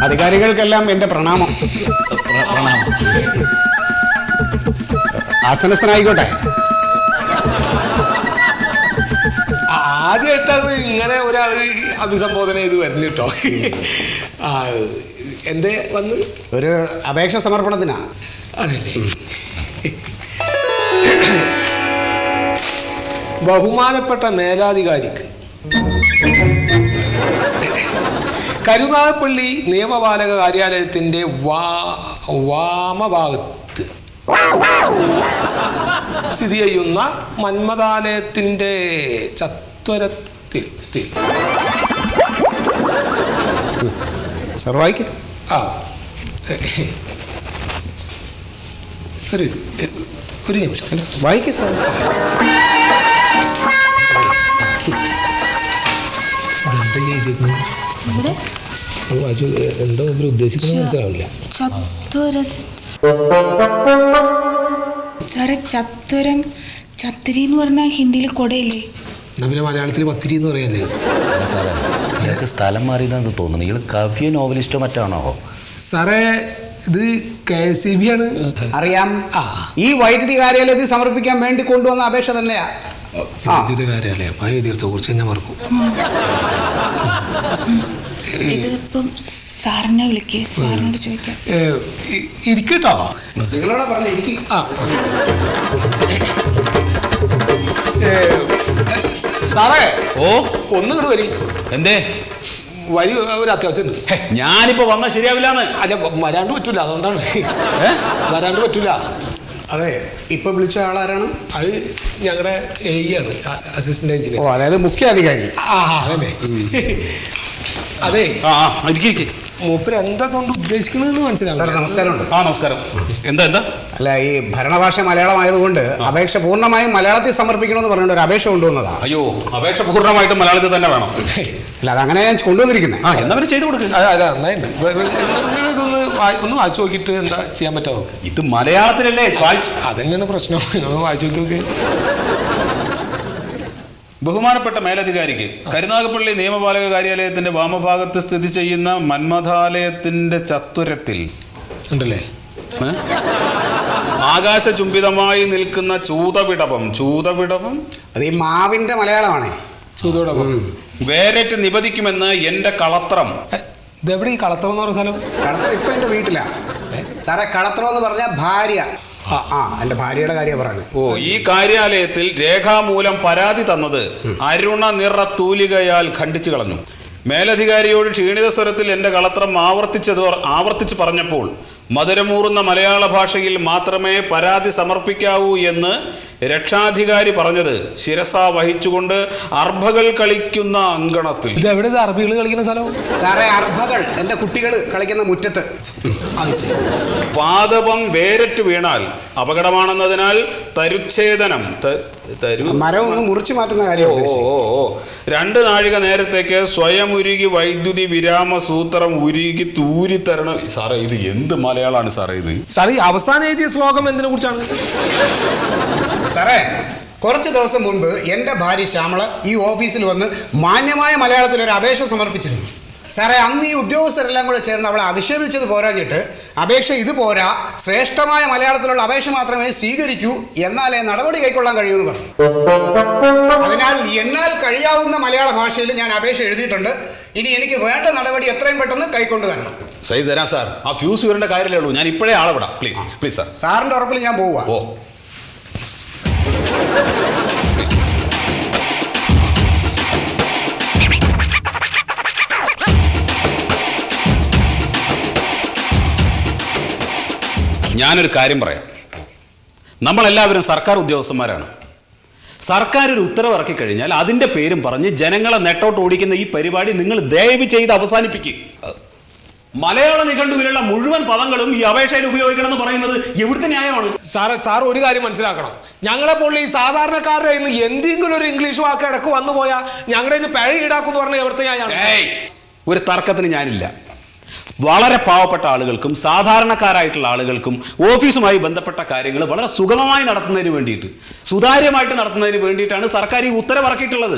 അധികാരികൾക്കെല്ലാം എൻ്റെ പ്രണാമം. ആസനസ്ഥനായിക്കോട്ടെ. ആദ്യമായിട്ടാണ് ഇങ്ങനെ ഒരാൾ അഭിസംബോധന ചെയ്ത് വരുന്നു കേട്ടോ. എന്തേ വന്ന്? ഒരു അപേക്ഷ സമർപ്പണത്തിനാ. അതല്ലേ. ബഹുമാനപ്പെട്ട മേലാധികാരിക്ക് കരുനാഗപ്പള്ളി നിയമപാലക കാര്യാലയത്തിൻ്റെ വാമഭാഗത്ത് സ്ഥിതി ചെയ്യുന്ന മന്മഥാലയത്തിൻ്റെ ചത്വരത്തിൽ സാർ വായിക്ക. ഒരു നിമിഷം വായിക്ക സാർ. എന്തോ ഉദ്ദേശിക്കുന്നത് മനസ്സിലാവില്ല. സാറേ ചത്വരം ചത്തിരി എന്ന് പറഞ്ഞാൽ ഹിന്ദിയിൽ കൊടയില്ലേ? പിന്നെ മലയാളത്തിൽ പത്തിരി എന്ന് പറയാല്ലേ? സാറേ നിങ്ങൾക്ക് സ്ഥലം മാറിയതാണെന്ന് തോന്നുന്നു. നിങ്ങൾ കവിയോ നോവലിസ്റ്റോ മറ്റാണോ? സാറേ ഇത് KCB ആണ്. അറിയാം. ഈ വൈദ്യുതി കാര്യാലയത്തിൽ സമർപ്പിക്കാൻ വേണ്ടി കൊണ്ടുവന്ന അപേക്ഷ തന്നെയാ. വൈദ്യുതി കാര്യാലയം തീർത്ഥത്തെ കുറിച്ച് ഞാൻ മറക്കും. ഇതിപ്പം സാറിനെ വിളിക്കേ, സാറിനോട് ചോദിക്കാം. ഇരിക്കട്ടോ. നിങ്ങളോട് പറഞ്ഞു ഇരിക്കും. സാറേ ഓ ഒന്നുകൂടെ വരി. എന്തേ വരി, ഒരു അത്യാവശ്യം ഉണ്ട്. ഞാനിപ്പോ വന്നാൽ ശരിയാവില്ലാന്ന്. അല്ല വരാണ്ട് പറ്റൂല, അതുകൊണ്ടാണ്. വരാണ്ട് പറ്റൂല. അതെ, ഇപ്പൊ വിളിച്ച ആളാരാണ്? അത് ഞങ്ങളുടെ AE ആണ്, അസിസ്റ്റന്റ് എഞ്ചിനീയർ. ഓ, അതായത് മുഖ്യ അധികാരി. അതല്ലേ. അതെ, മൂപ്പര് എന്താ കൊണ്ട് ഉദ്ദേശിക്കണെന്ന് മനസ്സിലാവും. സാർ നമസ്കാരമുണ്ട്. നമസ്കാരം. എന്താ അല്ല, ഈ ഭരണഭാഷ മലയാളം ആയതുകൊണ്ട് അപേക്ഷ പൂർണ്ണമായും മലയാളത്തിൽ സമർപ്പിക്കണമെന്ന് പറഞ്ഞിട്ട് ഒരു അപേക്ഷ കൊണ്ടുവന്നതാ. അയ്യോ, അപേക്ഷ പൂർണ്ണമായിട്ടും മലയാളത്തിൽ തന്നെ വേണം. അല്ല, അതങ്ങനെ ഞാൻ കൊണ്ടുവന്നിരിക്കുന്നത്. എന്താ ചെയ്ത് കൊടുക്കുക. ഒന്ന് വായിച്ചു നോക്കിയിട്ട് എന്താ ചെയ്യാൻ പറ്റാവോ? ഇത് മലയാളത്തിലല്ലേ? അതന്നെയാണ് പ്രശ്നം. നിങ്ങൾ വായിച്ചു നോക്കി. ബഹുമാനപ്പെട്ട മേലധികാരിക്ക് കരുനാഗപ്പള്ളി നിയമപാലക കാര്യാലയത്തിന്റെ വാമഭാഗത്ത് സ്ഥിതി ചെയ്യുന്ന മന്മഥാലയത്തിന്റെ ചത്വരത്തിൽ ഉണ്ടല്ലേ ആകാശചുംബിതമായി നിൽക്കുന്ന ചൂതവിടവം അത് ഈ മാവിന്റെ മലയാളമാണേ. ചൂതവിടവം വേറിട്ട് നിബദിക്കുമെന്ന് എന്റെ കളത്രം. ഇതെവിടെ ഈ കളത്രം എന്ന് പറഞ്ഞ സ്ഥലം? കളത്രം ഇപ്പൊ എന്റെ വീട്ടിലാ സാറേ. കളത്രം എന്ന് പറഞ്ഞ ഭാര്യ. എന്റെ ഭാര്യയുടെ കാര്യം പറയുന്നത്. ഓ, ഈ കാര്യാലയത്തിൽ രേഖാമൂലം പരാതി തന്നത് അരുണ നിറ തൂലികയാൽ ഖണ്ഡിച്ചു കളഞ്ഞു. മേലധികാരിയോട് ക്ഷീണിത സ്വരത്തിൽ എന്റെ കളത്രം ആവർത്തിച്ച് പറഞ്ഞപ്പോൾ മധുരമൂറുന്ന മലയാള ഭാഷയിൽ മാത്രമേ പരാതി സമർപ്പിക്കാവൂ എന്ന് രക്ഷാധികാരി പറഞ്ഞത് ശിരസ വഹിച്ചുകൊണ്ട് അർഭകൾ കളിക്കുന്ന അങ്കണത്തിൽ. ഇതെവിടെ അർഭകൾ കളിക്കുന്ന സ്ഥലം? സാറേ, അർഭകൾ എന്റെ കുട്ടികൾ കളിക്കുന്ന മുറ്റത്ത്. പാദപം വേരറ്റ് വീണാൽ അപകടമാണെന്നതിനാൽ തരുച്ഛേദനം മരം ഒന്ന് മുറിച്ചു മാറ്റുന്ന കാര്യം. 2 നാഴിക നേരത്തേക്ക് സ്വയം ഉരുകി വൈദ്യുതി വിരാമ സൂത്രം ഉരുകി തൂരിത്തരണം. സാറേ, ഇത് എന്ത് മലയാളമാണ് സാറേ ഇത്? സാറേ, അവസാനം എഴുതിയ ശ്ലോകം എന്തിനെ കുറിച്ചാണ്? സാറേ, കുറച്ച് ദിവസം മുൻപ് എൻ്റെ ഭാര്യ ശ്യാമള ഈ ഓഫീസിൽ വന്ന് മാന്യമായ മലയാളത്തിൽ ഒരു അപേക്ഷ സമർപ്പിച്ചിരുന്നു. സാറേ, അന്ന് ഈ ഉദ്യോഗസ്ഥരെല്ലാം കൂടെ ചേർന്ന് അവളെ അധിക്ഷേപിച്ചത് പോരാഞ്ഞിട്ട് അപേക്ഷ ഇത് പോരാ, ശ്രേഷ്ഠമായ മലയാളത്തിലുള്ള അപേക്ഷ മാത്രമേ സ്വീകരിക്കൂ, എന്നാലേ നടപടി കൈക്കൊള്ളാൻ കഴിയൂന്ന് പറഞ്ഞു. അതിനാൽ എന്നാൽ കഴിയാവുന്ന മലയാള ഭാഷയിൽ ഞാൻ അപേക്ഷ എഴുതിയിട്ടുണ്ട്. ഇനി എനിക്ക് വേണ്ട നടപടി എത്രയും പെട്ടെന്ന് കൈക്കൊണ്ട് തരണം. ശരി, തരാം സാർ. ആ ഫ്യൂസ് വരേണ്ട കാര്യമല്ലേ ഉള്ളൂ. ഞാൻ ഇപ്പോഴേ ആളെ വിടാം. Please sir. സാറിൻ്റെ ഉറപ്പിൽ ഞാൻ പോവുക. ഞാനൊരു കാര്യം പറയാം. നമ്മളെല്ലാവരും സർക്കാർ ഉദ്യോഗസ്ഥന്മാരാണ്. സർക്കാർ ഒരു ഉത്തരവ് ഇറക്കി കഴിഞ്ഞാൽ അതിൻ്റെ പേരും പറഞ്ഞ് ജനങ്ങളെ നെട്ടോട്ട് ഓടിക്കുന്ന ഈ പരിപാടി നിങ്ങൾ ദയവ് ചെയ്ത് അവസാനിപ്പിക്കുക. മലയാള നിഘണ്ടുവിലുള്ള മുഴുവൻ പദങ്ങളും ഈ അപേക്ഷയിൽ ഉപയോഗിക്കണമെന്ന് പറയുന്നത് എവിടുത്തെ ന്യായമാണ്? സാർ ഒരു കാര്യം മനസ്സിലാക്കണം. ഞങ്ങളെ പോലെ ഈ സാധാരണക്കാരുടെ ഇന്ന് എന്തെങ്കിലും ഒരു ഇംഗ്ലീഷ് വാക്ക് ഇടക്ക് വന്നു പോയാൽ ഞങ്ങളുടെ ഇന്ന് പിഴ ഈടാക്കും എന്ന് പറഞ്ഞാൽ എവിടുത്തെ ന്യായമാണ്? ഒരു തർക്കത്തിന് ഞാനില്ല. വളരെ പാവപ്പെട്ട ആളുകൾക്കും സാധാരണക്കാരായിട്ടുള്ള ആളുകൾക്കും ഓഫീസുമായി ബന്ധപ്പെട്ട കാര്യങ്ങൾ വളരെ സുഗമമായി നടത്തുന്നതിന് വേണ്ടിയിട്ട്, സുതാര്യമായിട്ട് നടത്തുന്നതിന് വേണ്ടിയിട്ടാണ് സർക്കാർ ഈ ഉത്തരവ് ഇറക്കിയിട്ടുള്ളത്.